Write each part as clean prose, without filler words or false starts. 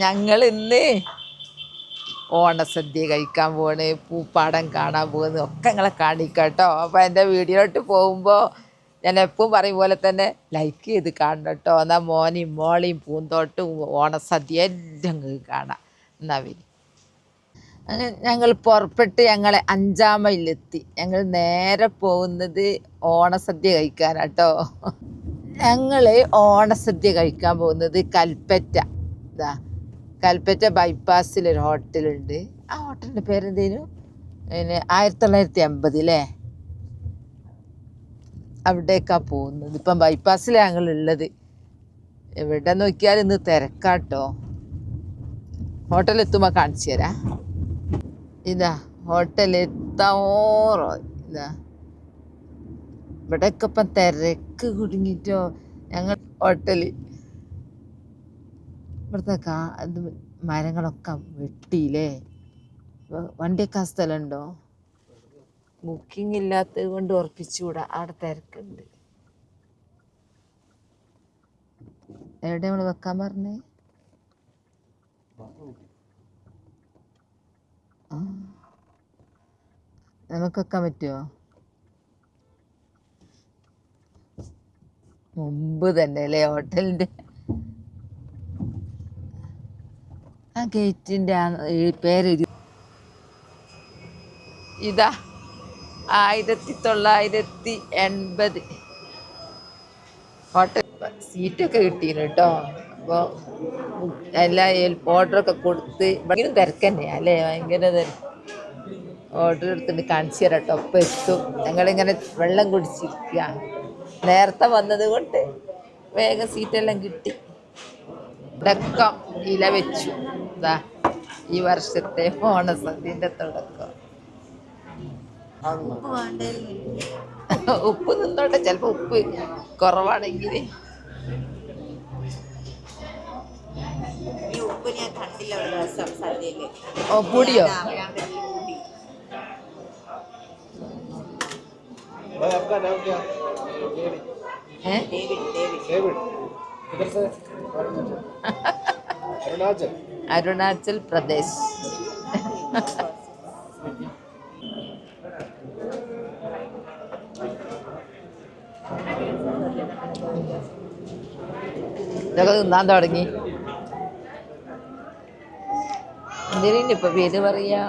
ഞങ്ങൾ ഇന്ന് ഓണസദ്യ കഴിക്കാൻ പോണ്, പൂപ്പാടം കാണാൻ പോകുന്നത് ഒക്കെ നിങ്ങളെ കാണിക്കാട്ടോ. അപ്പോൾ എൻ്റെ വീഡിയോട്ട് പോകുമ്പോൾ ഞാൻ എപ്പോഴും പറയും പോലെ തന്നെ ലൈക്ക് ചെയ്ത് കാണണം കേട്ടോ. എന്നാൽ മോനെയും മോളെയും പൂന്തോട്ടും ഓണസദ്യ എല്ലാം കാണാം. എന്നാ വരി. അങ്ങനെ ഞങ്ങൾ പുറപ്പെട്ട് ഞങ്ങൾ 5-ാം മൈലിലെത്തി. ഞങ്ങൾ നേരെ പോകുന്നത് ഓണസദ്യ കഴിക്കാനാട്ടോ. ഞങ്ങൾ ഓണസദ്യ കഴിക്കാൻ പോകുന്നത് കൽപ്പറ്റ. ഇതാ കൽപ്പറ്റ ബൈപ്പാസിലൊരു ഹോട്ടലുണ്ട്. ആ ഹോട്ടലിൻ്റെ പേരെന്തേനു? പിന്നെ 1980 അല്ലേ, അവിടേക്കാണ് പോകുന്നത്. ഇപ്പം ബൈപ്പാസിലാണ് ഞങ്ങളുള്ളത്. എവിടെ നോക്കിയാലും ഇന്ന് തിരക്കാട്ടോ. ഹോട്ടലെത്തുമ്പോൾ കാണിച്ചു തരാം. ഇതാ ഹോട്ടലെത്താറോ. ഇതാ ഇവിടെയൊക്കെ ഇപ്പം തിരക്ക് കുടുങ്ങിയിട്ടോ. ഞങ്ങൾ ഹോട്ടല് ഇവിടുത്തെ ഇത് മരങ്ങളൊക്കെ വെട്ടിയില്ലേ. വണ്ടിയൊക്കെ ആ സ്ഥലമുണ്ടോ? ബുക്കിംഗ് ഇല്ലാത്തത് കൊണ്ട് ഉറപ്പിച്ചുകൂടാ. അവിടെ തിരക്കുണ്ട്. എവിടെ നമ്മൾ വെക്കാൻ പറഞ്ഞേ? നമുക്ക് വെക്കാൻ പറ്റുമോ? മുമ്പ് തന്നെ അല്ലേ ഹോട്ടലിൻ്റെ ആ ഗേറ്റിൻ്റെ പേര്. ഇതാ 1980 ഹോട്ടൽ. സീറ്റൊക്കെ കിട്ടീന് കേട്ടോ. അപ്പോൾ എല്ലാ ഓർഡറൊക്കെ കൊടുത്ത് ഭയങ്കര തിരക്ക് തന്നെയാണ് അല്ലേ, ഭയങ്കര തിരക്ക്. ഓർഡർ എടുത്തിട്ട് കാണിച്ചു തരാം കേട്ടോ. ഒപ്പം എത്തും. ഞങ്ങളിങ്ങനെ വെള്ളം കുടിച്ചിരിക്കുക. നേരത്തെ വന്നത് കൊണ്ട് വേഗം സീറ്റെല്ലാം കിട്ടി. തുടക്കം ഇല വെച്ചു. ഇതാ ഈ വർഷത്തെ ഓണസദ്യൻ്റെ തുടക്കം. ഉപ്പ് നിന്നോട്ടെ, ചിലപ്പോ ഉപ്പ് കുറവാണെങ്കിൽ. ഓ കൂടിയോ? അരുണാചൽ പ്രദേശ്. ഇതൊക്കെ തിന്നാൻ തുടങ്ങി. എന്തിനും ഇപ്പൊ പേര് പറയാ,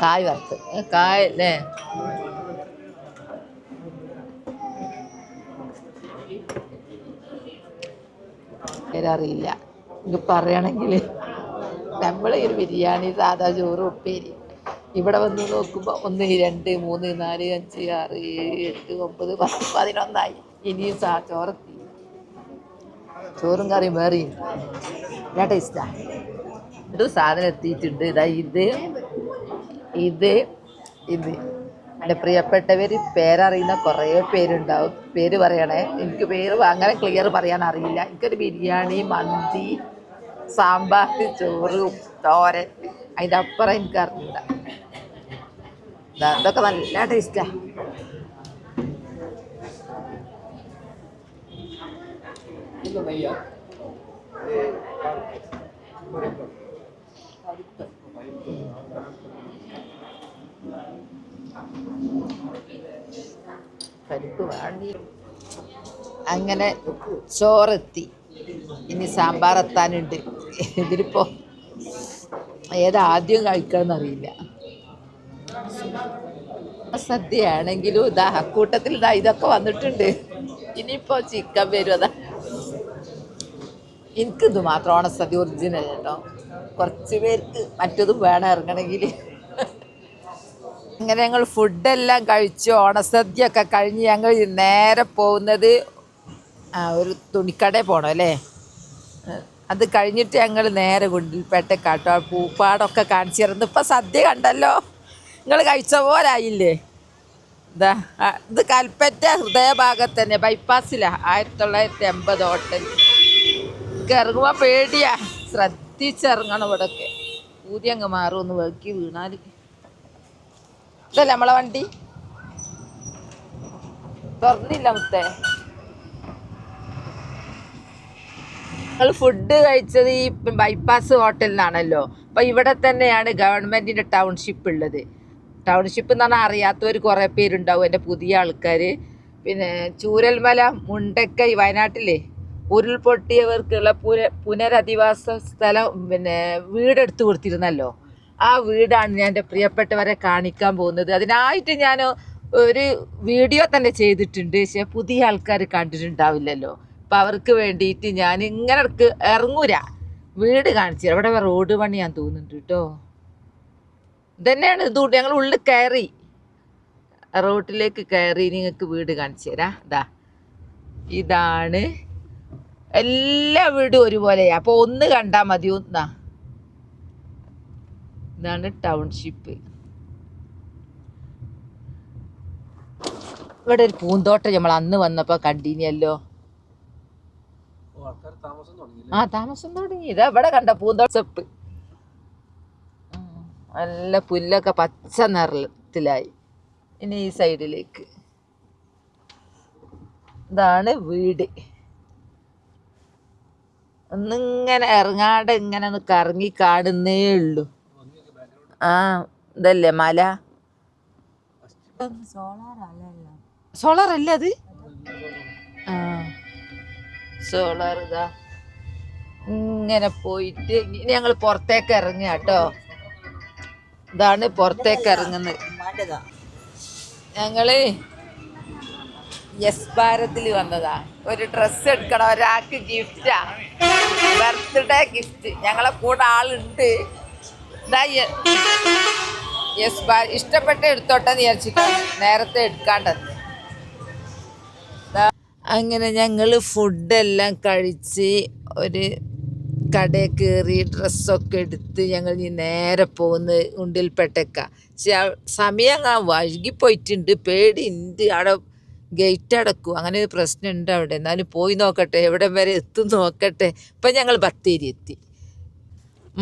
കായ് വറുത്ത്. കായ് അല്ലേ? പേരറിയില്ല. ഇത് പറയണമെങ്കിൽ നമ്മളെ ഒരു ബിരിയാണി, സാധാ ചോറ്, ഉപ്പേരി. ഇവിടെ വന്ന് നോക്കുമ്പോൾ 1 2 3 4 5 6 7 8 9 10 11 ഇനിയും ചോറെത്തി. ചോറും കറിയും വേറെയും എല്ലാ ടേസ്റ്റാ. ഇത് സാധനം എത്തിയിട്ടുണ്ട്. ഇതാ ഇത് എൻ്റെ പ്രിയപ്പെട്ടവർ പേരറിയുന്ന കുറേ പേരുണ്ടാവും. പേര് പറയണേ. എനിക്ക് പേര് അങ്ങനെ ക്ലിയർ പറയാൻ അറിയില്ല. എനിക്കൊരു ബിരിയാണി, മന്തി, സാമ്പാർ, ചോറ്, തോരൻ, അതിൻ്റെ അപ്പുറം എനിക്ക് അറിയില്ല. ഇതൊക്കെ നല്ല ടേസ്റ്റാ. പരിപ്പ് വേണ്ടി. അങ്ങനെ ചോറെത്തി. ഇനി സാമ്പാർ എത്താനുണ്ട്. ഇതിലിപ്പോൾ ഏതാദ്യം കഴിക്കണമെന്നറിയില്ല. സദ്യയാണെങ്കിലും ഇതാ കൂട്ടത്തിൽ ഇതാ ഇതൊക്കെ വന്നിട്ടുണ്ട്. ഇനിയിപ്പോൾ ചിക്കൻ വരും. അതാ എനിക്കിത് മാത്രം ഓണസദ്യ ഒറിജിനൽ കേട്ടോ. കുറച്ച് പേർക്ക് മറ്റതും വേണം ഇറങ്ങണമെങ്കിൽ. അങ്ങനെ ഞങ്ങൾ ഫുഡെല്ലാം കഴിച്ചു. ഓണസദ്യ ഒക്കെ കഴിഞ്ഞ് ഞങ്ങൾ നേരെ പോകുന്നത് ഒരു തുണിക്കടയിൽ പോകണം അല്ലേ. അത് കഴിഞ്ഞിട്ട് ഞങ്ങൾ നേരെ ഗുണ്ടിൽപേട്ടക്കാട്ടോ. പൂപ്പാടമൊക്കെ കാണിച്ചു തരുന്നു. ഇപ്പം സദ്യ കണ്ടല്ലോ, നിങ്ങൾ കഴിച്ച പോലായില്ലേ. ഇത് കൽപ്പറ്റ ഹൃദയഭാഗത്ത് തന്നെ, ബൈപ്പാസിലാണ് 1980 ഹോട്ടൽ. ഇറങ്ങുമ്പോൾ പേടിയാ, ശ്രദ്ധിച്ചിറങ്ങണം. ഇവിടെയൊക്കെ ഊതി അങ്ങ് മാറും, ഒന്ന് വെക്കി വീണാൽ. ഇതല്ലേ നമ്മളെ വണ്ടി? തുറന്നില്ല മുത്തേ. ഞങ്ങൾ ഫുഡ് കഴിച്ചത് ഈ ബൈപ്പാസ് ഹോട്ടലിൽ നിന്നാണല്ലോ. അപ്പം ഇവിടെ തന്നെയാണ് ഗവൺമെൻറ്റിൻ്റെ ടൗൺഷിപ്പ് ഉള്ളത്. ടൗൺഷിപ്പ് എന്ന് പറഞ്ഞാൽ അറിയാത്തവർ കുറേ പേരുണ്ടാവും, എൻ്റെ പുതിയ ആൾക്കാർ. പിന്നെ ചൂരൽമല, മുണ്ടക്കൈ, വയനാട്ടിലെ ഉരുൾപൊട്ടിയവർക്കുള്ള പുനരധിവാസ സ്ഥലം പിന്നെ വീടെടുത്ത് കൊടുത്തിരുന്നല്ലോ. ആ വീടാണ് ഞാൻ എൻ്റെ പ്രിയപ്പെട്ടവരെ കാണിക്കാൻ പോകുന്നത്. അതിനായിട്ട് ഞാൻ ഒരു വീഡിയോ തന്നെ ചെയ്തിട്ടുണ്ട്, പക്ഷേ പുതിയ ആൾക്കാർ കണ്ടിട്ടുണ്ടാവില്ലല്ലോ. അപ്പം അവർക്ക് വേണ്ടിയിട്ട് ഞാൻ ഇങ്ങനെ ഇറങ്ങൂല, വീട് കാണിച്ചു തരാം. ഇവിടെ റോഡ് പണിയാൻ തോന്നുന്നുണ്ട് കേട്ടോ. ഇതന്നെയാണ് ഇത്. ഞങ്ങൾ ഉള്ളിൽ കയറി, റോട്ടിലേക്ക് കയറി നിങ്ങൾക്ക് വീട് കാണിച്ചു തരാം. ഇതാണ് എല്ലാ വീടും ഒരുപോലെയാ. അപ്പോൾ ഒന്ന് കണ്ടാൽ മതി. ഇതാണ് ടൗൺഷിപ്പ്. ഇവിടെ ഒരു പൂന്തോട്ടം നമ്മൾ അന്ന് വന്നപ്പോൾ കണ്ടിനിയല്ലോ. താമസം തുടങ്ങി. ഇതാ ഇവിടെ കണ്ട പൂന്തോട്ടപ്പ് നല്ല പുല്ലൊക്കെ പച്ച നിറത്തിലായി. ഇനി ഈ സൈഡിലേക്ക് ഇതാണ് വീട്. ഒന്നിങ്ങനെ ഇറങ്ങാണ്ട് ഇങ്ങനെ ഒന്ന് കറങ്ങി കാണുന്നേ ഉള്ളൂ. ഇതല്ലേ മല? സോളാർ അല്ലേ അത്? സോളാർ. ഇതാ ഇങ്ങനെ പോയിട്ട് ഇനി ഞങ്ങൾ പുറത്തേക്ക് ഇറങ്ങുക കേട്ടോ. ഇതാണ് പുറത്തേക്ക് ഇറങ്ങുന്നത്. ഞങ്ങള് യെസ് ഭാരതിൽ വന്നതാ. ഒരു ഡ്രസ്സ് എടുക്കണം, ഒരാൾക്ക് ഗിഫ്റ്റാ, ബർത്ത്ഡേ ഗിഫ്റ്റ്. ഞങ്ങളെ കൂടെ ആളുണ്ട്. യെസ് ഭാരത് ഇഷ്ടപ്പെട്ട എടുത്തോട്ടെന്ന് വിചാരിച്ചിട്ടാണ് നേരത്തെ എടുക്കാണ്ടത്. അങ്ങനെ ഞങ്ങൾ ഫുഡെല്ലാം കഴിച്ച് ഒരു കടയിൽ കയറി ഡ്രസ്സൊക്കെ എടുത്ത് ഞങ്ങൾ നേരെ പോകുന്നത് ഉണ്ടിൽപ്പെട്ടേക്ക. പക്ഷെ സമയം വൈകിപ്പോയിട്ടുണ്ട്, പേടിയുണ്ട്. അവിടെ ഗേറ്റ് അടക്കും, അങ്ങനെ ഒരു പ്രശ്നമുണ്ട് അവിടെ. എന്നാലും പോയി നോക്കട്ടെ, എവിടെ വരെ എത്തും നോക്കട്ടെ. ഇപ്പം ഞങ്ങൾ ബത്തേരി എത്തി.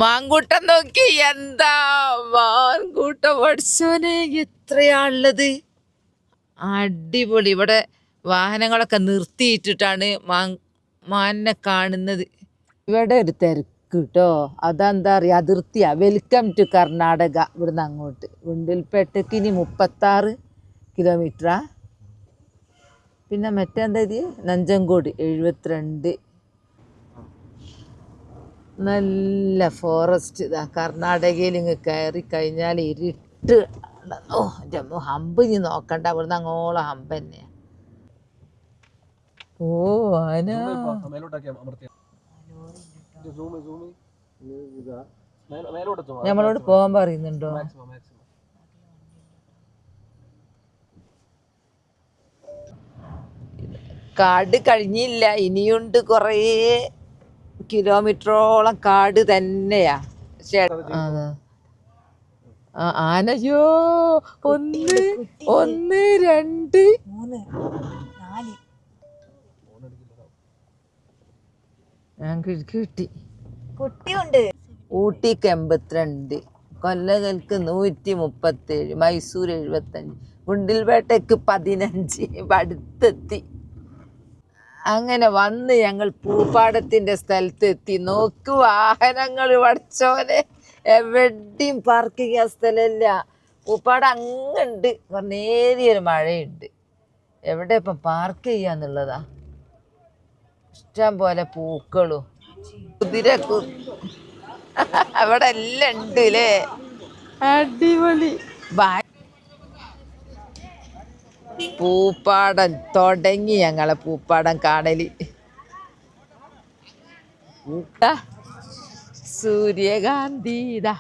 മാങ്കൂട്ടം നോക്കി, എന്താ മാങ്കൂട്ടം പഠിച്ചോനെ, എത്രയാണുള്ളത്, അടിപൊളി. ഇവിടെ വാഹനങ്ങളൊക്കെ നിർത്തിയിട്ടിട്ടാണ് മാനിനെ കാണുന്നത്. ഇവിടെ ഒരു തിരക്ക് കേട്ടോ. അതെന്താ പറയുക, അതിർത്തിയാ. Welcome to Karnataka. ഇവിടുന്ന് അങ്ങോട്ട് ഗുണ്ടിൽപേട്ടയ്ക്ക് ഇനി 36 കിലോമീറ്ററാ. പിന്നെ മറ്റെന്താ ഇത്, നഞ്ചങ്കോട് 72. നല്ല ഫോറസ്റ്റ്. ഇതാ കർണാടകയിൽ ഇങ്ങ് കയറി കഴിഞ്ഞാൽ ഇരുട്ട്. എൻ്റെ ഹമ്പ് ഇനി നോക്കണ്ട, ഇവിടുന്ന് അങ്ങോളം ഹമ്പ് തന്നെയാ. ആന നമ്മളോട് പോകാൻ പറയുന്നുണ്ടോ? കാട് കഴിഞ്ഞില്ല, ഇനിയുണ്ട് കുറേ കിലോമീറ്ററോളം കാട് തന്നെയാ. ആനയോ 1 1 2 കിട്ടി. കുട്ടിയുണ്ട്. ഊട്ടിക്ക് 82, കൊല്ലകൾക്ക് 137, മൈസൂർ 75, ഗുണ്ടിൽപേട്ടയ്ക്ക് 15. അടുത്തെത്തി. അങ്ങനെ വന്ന് ഞങ്ങൾ പൂപ്പാടത്തിൻ്റെ സ്ഥലത്തെത്തി. നോക്ക് വാഹനങ്ങൾ പഠിച്ചോനെ, എവിടെയും പാർക്ക് ചെയ്യാൻ സ്ഥലമില്ല. പൂപ്പാടം അങ്ങുണ്ട്, നേരിയൊരു മഴയുണ്ട്. എവിടെ ഇപ്പം പാർക്ക് ചെയ്യാന്നുള്ളതാ. ഇഷ്ടം പോലെ പൂക്കളും കുതിര അവിടെ എല്ലാം ഉണ്ട് അല്ലേ. അടിപൊളി. പൂപ്പാടം തുടങ്ങി ഞങ്ങളെ പൂപ്പാടം കാണല്. സൂര്യകാന്തി ഇതാ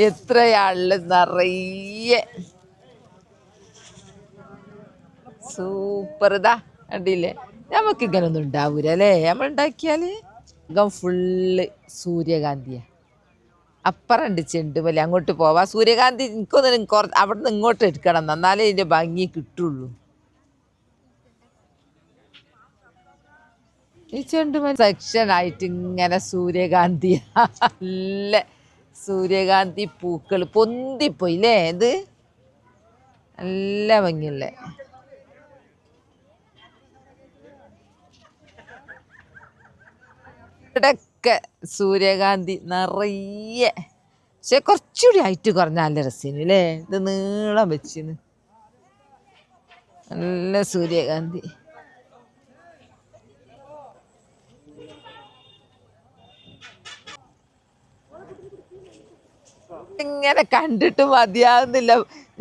എത്രയാള് നിറയെ. സൂപ്പർ. ഇതാ കണ്ടില്ലേ, നമുക്ക് ഇങ്ങനൊന്നും ഉണ്ടാവൂല അല്ലേ, നമ്മളുണ്ടാക്കിയാല്. ഫുള്ള് സൂര്യകാന്തിയാ. അപ്പുറണ്ട് ചെണ്ടുമല്ലി, അങ്ങോട്ട് പോവാ. സൂര്യകാന്തി എനിക്കൊന്നും അവിടെ നിന്ന് ഇങ്ങോട്ട് എടുക്കണം, എന്നാലേ ഇതിൻ്റെ ഭംഗി കിട്ടുള്ളൂ. ഈ ചെണ്ടുമല്ലി സെക്ഷനായിട്ട് ഇങ്ങനെ സൂര്യകാന്തി, നല്ല സൂര്യകാന്തി പൂക്കൾ പൊന്തിപ്പോയില്ലേ. ഇത് നല്ല ഭംഗിയല്ലേ. ഇവിടെയൊക്കെ സൂര്യകാന്തി നിറയെ. പക്ഷെ കുറച്ചുകൂടി ഹൈറ്റ് കുറഞ്ഞ നല്ല രസീന് അല്ലേ? ഇത് നീളം വെച്ചിന് നല്ല സൂര്യകാന്തി. ഇങ്ങനെ കണ്ടിട്ട് മതിയാകുന്നില്ല.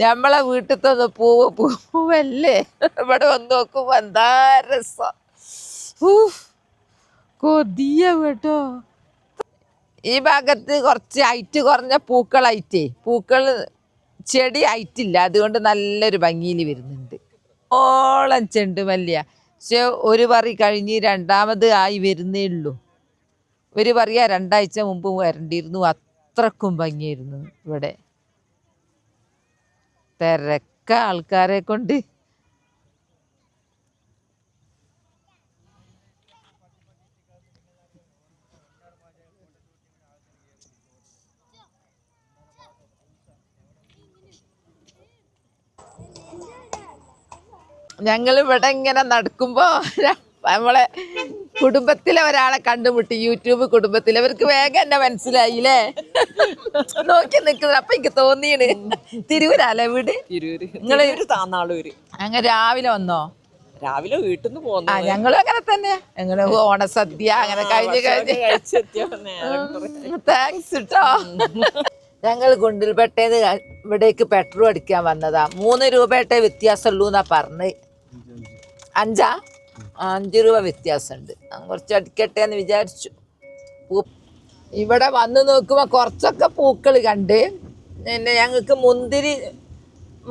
നമ്മളെ വീട്ടിൽ പൂവല്ലേ, ഇവിടെ വന്ന് നോക്കുമ്പോ എന്താ രസം. കൊതിയ കേട്ടോ. ഈ ഭാഗത്ത് കുറച്ച് ഹൈറ്റ് കുറഞ്ഞ പൂക്കൾ ചെടി ഹൈറ്റില്ല, അതുകൊണ്ട് നല്ലൊരു ഭംഗിയിൽ വരുന്നുണ്ട്. ഓളം ചെണ്ടുമല്ലിയ. പക്ഷെ ഒരു പറി കഴിഞ്ഞ് രണ്ടാമത് ആയി വരുന്നേ ഉള്ളൂ. ഒരു പറയാ 2 ആഴ്ച മുമ്പ് വരണ്ടിയിരുന്നു. അത്രക്കും ഭംഗിയായിരുന്നു. ഇവിടെ തിരക്ക ആൾക്കാരെ കൊണ്ട്. ഞങ്ങൾ ഇവിടെ ഇങ്ങനെ നടക്കുമ്പോ നമ്മളെ കുടുംബത്തിലെ ഒരാളെ കണ്ടുമുട്ടി. യൂട്യൂബ് കുടുംബത്തിൽ. അവർക്ക് വേഗം എന്നെ മനസ്സിലായില്ലേ? നോക്കി നിൽക്കുന്നത്. അപ്പൊ എനിക്ക് തോന്നിയാണ് തിരൂരല്ലേ വീട്? നിങ്ങള് താന്നാളൂര്. അങ്ങനെ രാവിലെ വന്നോ? രാവിലെ വീട്ടിൽ നിന്ന് പോന്നു. ഞങ്ങളും അങ്ങനെ തന്നെ. ഞങ്ങള് ഓണസദ്യ അങ്ങനെ കഴിഞ്ഞ് താങ്ക്സ് കേട്ടോ. ഞങ്ങൾ ഗുണ്ടിൽപേട്ടേന്ന് ഇവിടേക്ക് പെട്രോൾ അടിക്കാൻ വന്നതാ. 3 രൂപയുടെ വ്യത്യാസമുള്ളൂ എന്നാ പറഞ്ഞ്. 5 രൂപ വ്യത്യാസമുണ്ട്. കുറച്ച് അടിക്കട്ടെ എന്ന് വിചാരിച്ചു. ഇവിടെ വന്ന് നോക്കുമ്പോ കുറച്ചൊക്കെ പൂക്കൾ കണ്ട്. പിന്നെ ഞങ്ങൾക്ക്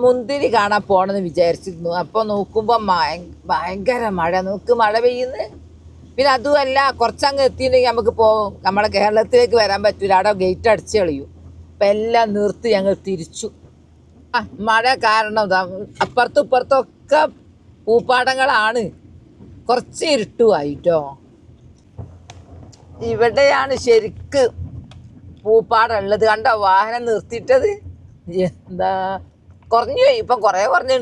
മുന്തിരി കാണാൻ പോണെന്ന് വിചാരിച്ചിരുന്നു. അപ്പോൾ നോക്കുമ്പോൾ ഭയങ്കര മഴ. മഴ പെയ്യുന്നു. പിന്നെ അതുമല്ല, കുറച്ചങ്ങ് എത്തിയിട്ടുണ്ടെങ്കിൽ നമുക്ക് പോകും. നമ്മളെ കേരളത്തിലേക്ക് വരാൻ പറ്റൂല. അവിടെ ഗേറ്റ് അടിച്ച് കളയും. അപ്പം എല്ലാം നിർത്തി ഞങ്ങൾ തിരിച്ചു. മഴ കാരണം അപ്പുറത്തും ഇപ്പുറത്തൊക്കെ പൂപ്പാടങ്ങളാണ്. കുറച്ച് ഇരുട്ടുമായിട്ടോ. ഇവിടെയാണ് ശരിക്ക് പൂപ്പാടുള്ളത്. കണ്ടോ വാഹനം നിർത്തിയിട്ടത്? എന്താ കുറഞ്ഞു പോയി. ഇപ്പം കുറേ കുറഞ്ഞു.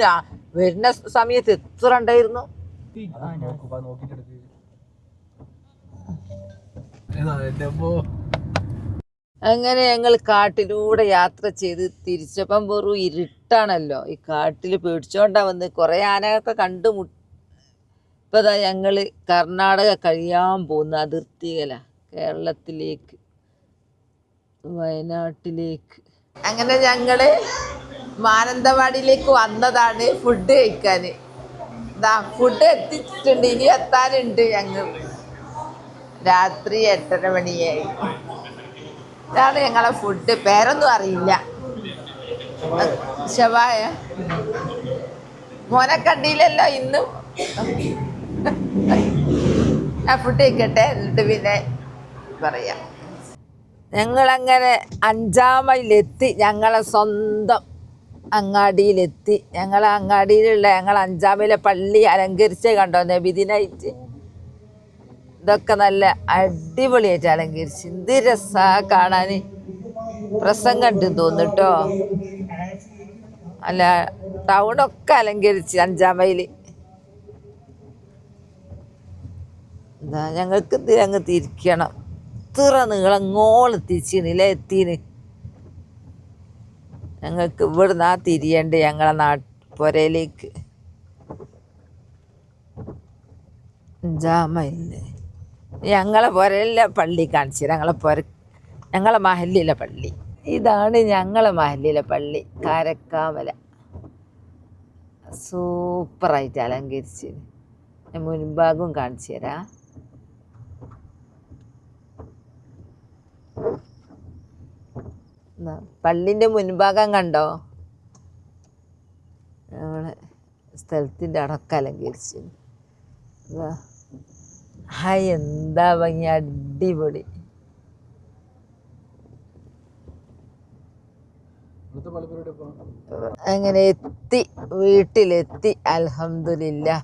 വരുന്ന സമയത്ത് എത്ര ഉണ്ടായിരുന്നു? അങ്ങനെ ഞങ്ങൾ കാട്ടിലൂടെ യാത്ര ചെയ്ത് തിരിച്ചപ്പം വെറും ഇരുട്ടാണല്ലോ. ഈ കാട്ടിൽ പേടിച്ചോണ്ടാ വന്ന്. കുറേ ആനയൊക്കെ കണ്ടുമുട്ടി. ഇപ്പം ഇതാ ഞങ്ങൾ കർണാടക കഴിയാൻ പോകുന്ന അതിർത്തികല, കേരളത്തിലേക്ക്, വയനാട്ടിലേക്ക്. അങ്ങനെ ഞങ്ങള് മാനന്തവാടിയിലേക്ക് വന്നതാണ് ഫുഡ് കഴിക്കാൻ. ഫുഡ് എത്തിച്ചിട്ടുണ്ട്. ഇനി എത്താനുണ്ട്. ഞങ്ങൾ രാത്രി 8:30 മണിയായി. ഇതാണ് ഞങ്ങളെ ഫുഡ്. പേരൊന്നും അറിയില്ല. ശവായ മോനെ കണ്ടില്ലല്ലോ ഇന്നും. ഫുഡ് കഴിക്കട്ടെ, എന്നിട്ട് പിന്നെ പറയാം. ഞങ്ങളങ്ങനെ 5-ാം മൈലെത്തി. ഞങ്ങളെ സ്വന്തം അങ്ങാടിയിലെത്തി. ഞങ്ങളെ അങ്ങാടിയിലുള്ള ഞങ്ങൾ 5-ാം മൈലെ പള്ളി അലങ്കരിച്ച് കണ്ടോ? നബിദിനായിട്ട് ഇതൊക്കെ നല്ല അടിപൊളിയായിട്ട് അലങ്കരിച്ച്. എന്ത് രസാ കാണാൻ. പ്രസംഗം ഉണ്ടെന്ന് തോന്നുട്ടോ. അല്ല, ടൗണൊക്കെ അലങ്കരിച്ച് 5-ാം മൈല്. എന്താ ഞങ്ങൾക്ക് അങ്ങ് തിരിക്കണം. ഇത്ര നീളങ്ങോളം തിരിച്ചിനില്ലേ എത്തീന്. ഞങ്ങൾക്ക് ഇവിടുന്ന് തിരിയണ്ട് ഞങ്ങളെ പുരയിലേക്ക്. 5-ാം മൈലില് ഞങ്ങളെ പുരയിലെ പള്ളി കാണിച്ചു. ഞങ്ങളെ മഹല്ലിലെ പള്ളി ഇതാണ്. ഞങ്ങളെ മഹല്ലിലെ പള്ളി കാരക്കാമല. സൂപ്പറായിട്ട് അലങ്കരിച്ച്. ഞാൻ മുൻഭാഗവും കാണിച്ചു തരാം. പള്ളിൻ്റെ മുൻഭാഗം കണ്ടോ? നമ്മളെ സ്ഥലത്തിൻ്റെ അടക്കം അലങ്കരിച്ചു. ഹായ്, എന്താ ഭംഗി. അടിപൊളി. അങ്ങനെ എത്തി, വീട്ടിലെത്തി. അൽഹംദുലില്ലാ.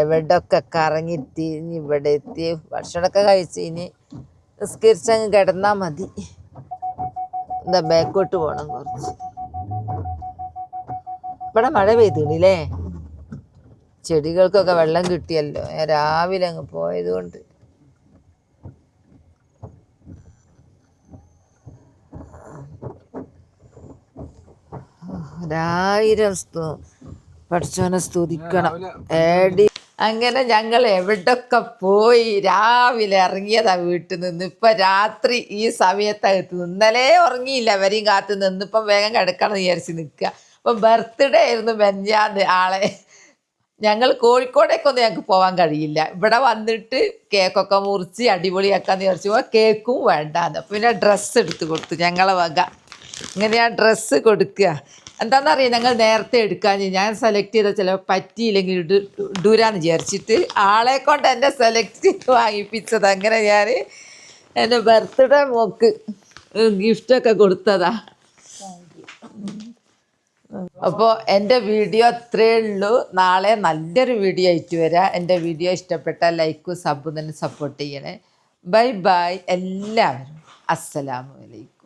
എവിടെയൊക്കെ കറങ്ങി തിരിഞ്ഞ് ഇവിടെ എത്തി. ഭക്ഷണമൊക്കെ കഴിച്ച് ഇനി നിസ്കരിച്ചങ്ങ് കിടന്നാൽ മതി. എന്താ ബാക്കോട്ട് പോകണം കുറച്ച്. ഇവിടെ മഴ പെയ്തില്ലേ? ചെടികൾക്കൊക്കെ വെള്ളം കിട്ടിയല്ലോ. ഞാൻ രാവിലെ അങ്ങ് പോയത് കൊണ്ട്. പഠിച്ചോനെ സ്തുതിക്കണം ഏടി. അങ്ങനെ ഞങ്ങൾ എവിടൊക്കെ പോയി രാവിലെ ഇറങ്ങിയതാ വീട്ടിൽ നിന്ന്. ഇപ്പം രാത്രി ഈ സമയത്തകത്ത് ഇന്നലെ ഉറങ്ങിയില്ല, അവരെയും കാത്ത് നിന്ന് ഇപ്പം വേഗം കിടക്കണം വിചാരിച്ച് നിൽക്കുക. അപ്പം ബർത്ത്ഡേ ആയിരുന്നു മെഞ്ഞാന്ന് ആളെ. ഞങ്ങൾ കോഴിക്കോടേക്കൊന്നും ഞങ്ങൾക്ക് പോകാൻ കഴിയില്ല. ഇവിടെ വന്നിട്ട് കേക്കൊക്കെ മുറിച്ച് അടിപൊളിയാക്കാന്ന് വിചാരിച്ചപ്പോൾ കേക്കും വേണ്ടാന്ന്. അപ്പം പിന്നെ ഡ്രസ്സ് എടുത്ത് കൊടുത്തു ഞങ്ങളെ വക. ഇങ്ങനെ ആ ഡ്രസ്സ് കൊടുക്കുക. എന്താണെന്നറിയാം, ഞങ്ങൾ നേരത്തെ എടുക്കാൻ ഞാൻ സെലക്ട് ചെയ്ത ചിലപ്പോൾ പറ്റിയില്ലെങ്കിൽ ഇടൂരാന്ന് വിചാരിച്ചിട്ട് ആളെ കൊണ്ട് എന്നെ സെലക്ട് ചെയ്ത് വാങ്ങിപ്പിച്ചത്. അങ്ങനെ ഞാൻ എൻ്റെ ബർത്ത്ഡേ മോക്ക് ഗിഫ്റ്റൊക്കെ കൊടുത്തതാ. അപ്പോൾ എൻ്റെ വീഡിയോ അത്രയേ ഉള്ളൂ. നാളെ നല്ലൊരു വീഡിയോ ആയിട്ട് വരാം. എൻ്റെ വീഡിയോ ഇഷ്ടപ്പെട്ടാൽ ലൈക്കും സബ്ബും തന്നെ സപ്പോർട്ട് ചെയ്യണേ. ബൈ ബൈ എല്ലാവരും. അസ്സലാമു അലൈക്കും.